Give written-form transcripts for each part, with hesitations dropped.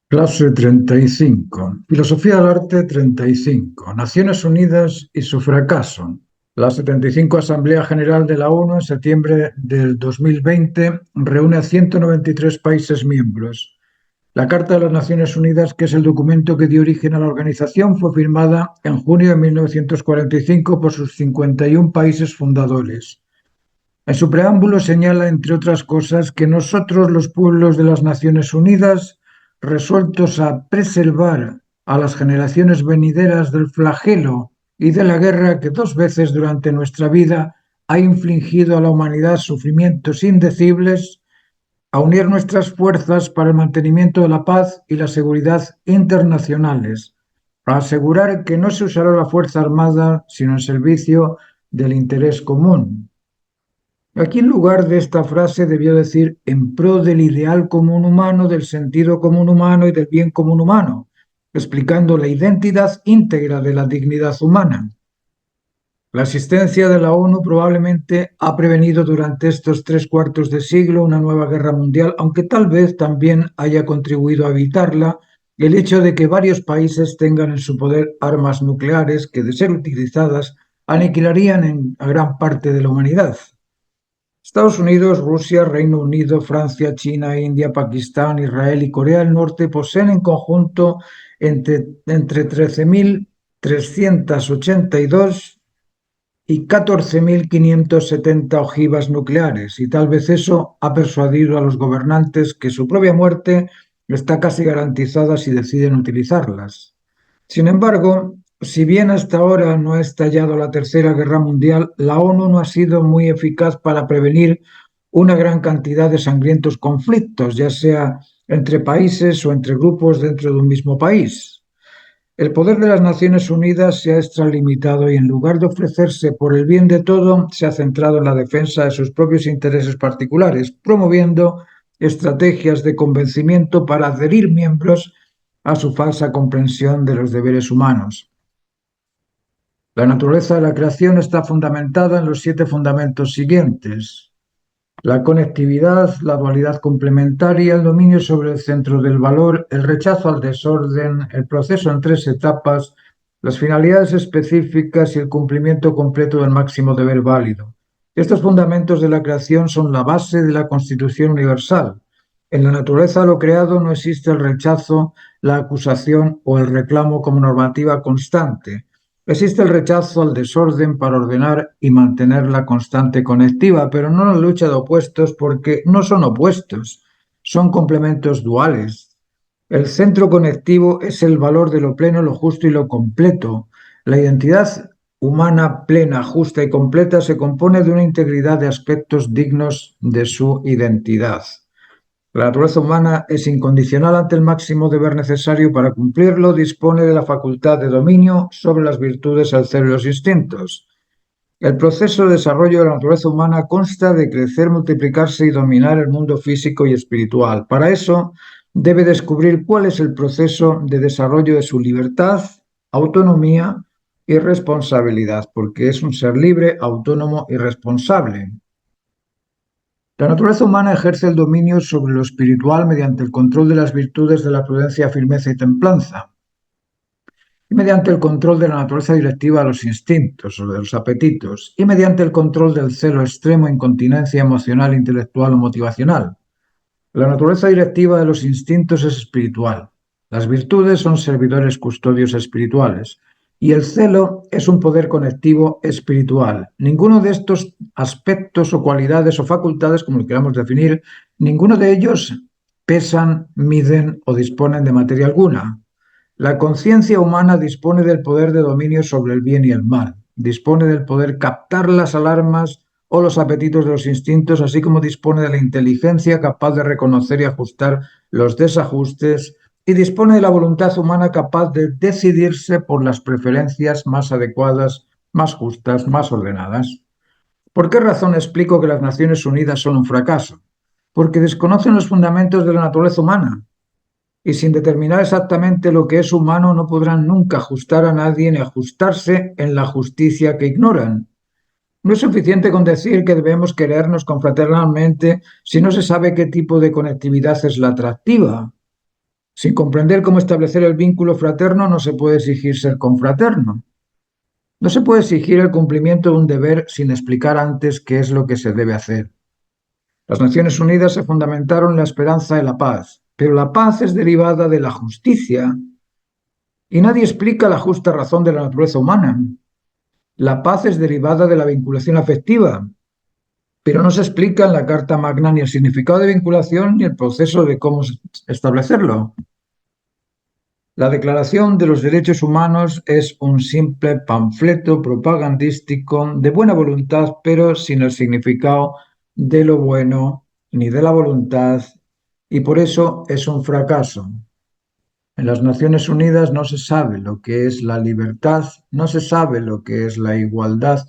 Clase 35. Filosofía del arte 35. Naciones Unidas y su fracaso. La 75 Asamblea General de la ONU en septiembre del 2020 reúne a 193 países miembros. La Carta de las Naciones Unidas, que es el documento que dio origen a la organización, fue firmada en junio de 1945 por sus 51 países fundadores. En su preámbulo señala, entre otras cosas, que nosotros, los pueblos de las Naciones Unidas, resueltos a preservar a las generaciones venideras del flagelo y de la guerra que 2 veces durante nuestra vida ha infligido a la humanidad sufrimientos indecibles, a unir nuestras fuerzas para el mantenimiento de la paz y la seguridad internacionales, a asegurar que no se usará la fuerza armada sino en servicio del interés común. Aquí, en lugar de esta frase, debió decir en pro del ideal común humano, del sentido común humano y del bien común humano, explicando la identidad íntegra de la dignidad humana. La existencia de la ONU probablemente ha prevenido durante estos 3/4 de siglo una nueva guerra mundial, aunque tal vez también haya contribuido a evitarla el hecho de que varios países tengan en su poder armas nucleares que, de ser utilizadas, aniquilarían a gran parte de la humanidad. Estados Unidos, Rusia, Reino Unido, Francia, China, India, Pakistán, Israel y Corea del Norte poseen en conjunto entre 13.382 y 14.570 ojivas nucleares, y tal vez eso ha persuadido a los gobernantes que su propia muerte está casi garantizada si deciden utilizarlas. Sin embargo, si bien hasta ahora no ha estallado la Tercera Guerra Mundial, la ONU no ha sido muy eficaz para prevenir una gran cantidad de sangrientos conflictos, ya sea entre países o entre grupos dentro de un mismo país. El poder de las Naciones Unidas se ha extralimitado y, en lugar de ofrecerse por el bien de todo, se ha centrado en la defensa de sus propios intereses particulares, promoviendo estrategias de convencimiento para adherir miembros a su falsa comprensión de los deberes humanos. La naturaleza de la creación está fundamentada en los 7 fundamentos siguientes: la conectividad, la dualidad complementaria, el dominio sobre el centro del valor, el rechazo al desorden, el proceso en 3 etapas, las finalidades específicas y el cumplimiento completo del máximo deber válido. Estos fundamentos de la creación son la base de la Constitución Universal. En la naturaleza de lo creado no existe el rechazo, la acusación o el reclamo como normativa constante. Existe el rechazo al desorden para ordenar y mantener la constante conectiva, pero no la lucha de opuestos, porque no son opuestos, son complementos duales. El centro conectivo es el valor de lo pleno, lo justo y lo completo. La identidad humana plena, justa y completa se compone de una integridad de aspectos dignos de su identidad. La naturaleza humana es incondicional ante el máximo deber necesario para cumplirlo, dispone de la facultad de dominio sobre las virtudes, el celo y los instintos. El proceso de desarrollo de la naturaleza humana consta de crecer, multiplicarse y dominar el mundo físico y espiritual. Para eso, debe descubrir cuál es el proceso de desarrollo de su libertad, autonomía y responsabilidad, porque es un ser libre, autónomo y responsable. La naturaleza humana ejerce el dominio sobre lo espiritual mediante el control de las virtudes de la prudencia, firmeza y templanza, y mediante el control de la naturaleza directiva de los instintos o de los apetitos, y mediante el control del celo extremo, incontinencia emocional, intelectual o motivacional. La naturaleza directiva de los instintos es espiritual. Las virtudes son servidores custodios espirituales. Y el celo es un poder conectivo espiritual. Ninguno de estos aspectos o cualidades o facultades, como lo queramos definir, ninguno de ellos pesan, miden o disponen de materia alguna. La conciencia humana dispone del poder de dominio sobre el bien y el mal. Dispone del poder captar las alarmas o los apetitos de los instintos, así como dispone de la inteligencia capaz de reconocer y ajustar los desajustes, y dispone de la voluntad humana capaz de decidirse por las preferencias más adecuadas, más justas, más ordenadas. ¿Por qué razón explico que las Naciones Unidas son un fracaso? Porque desconocen los fundamentos de la naturaleza humana, y sin determinar exactamente lo que es humano no podrán nunca ajustar a nadie ni ajustarse en la justicia que ignoran. No es suficiente con decir que debemos querernos confraternalmente si no se sabe qué tipo de conectividad es la atractiva. Sin comprender cómo establecer el vínculo fraterno no se puede exigir ser confraterno. No se puede exigir el cumplimiento de un deber sin explicar antes qué es lo que se debe hacer. Las Naciones Unidas se fundamentaron en la esperanza de la paz, pero la paz es derivada de la justicia y nadie explica la justa razón de la naturaleza humana. La paz es derivada de la vinculación afectiva, pero no se explica en la Carta Magna ni el significado de vinculación ni el proceso de cómo establecerlo. La Declaración de los Derechos Humanos es un simple panfleto propagandístico de buena voluntad, pero sin el significado de lo bueno ni de la voluntad, y por eso es un fracaso. En las Naciones Unidas no se sabe lo que es la libertad, no se sabe lo que es la igualdad,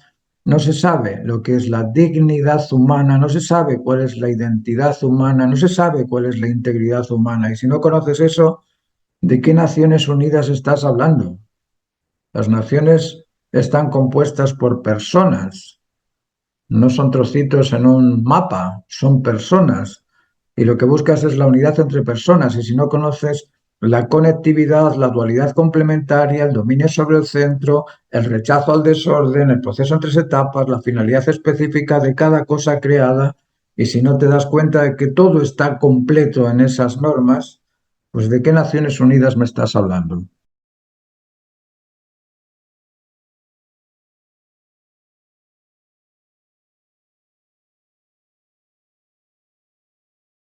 no se sabe lo que es la dignidad humana, no se sabe cuál es la identidad humana, no se sabe cuál es la integridad humana. Y si no conoces eso, ¿de qué Naciones Unidas estás hablando? Las naciones están compuestas por personas, no son trocitos en un mapa, son personas. Y lo que buscas es la unidad entre personas. Y si no conoces la conectividad, la dualidad complementaria, el dominio sobre el centro, el rechazo al desorden, el proceso en tres etapas, la finalidad específica de cada cosa creada, y si no te das cuenta de que todo está completo en esas normas, pues ¿de qué Naciones Unidas me estás hablando?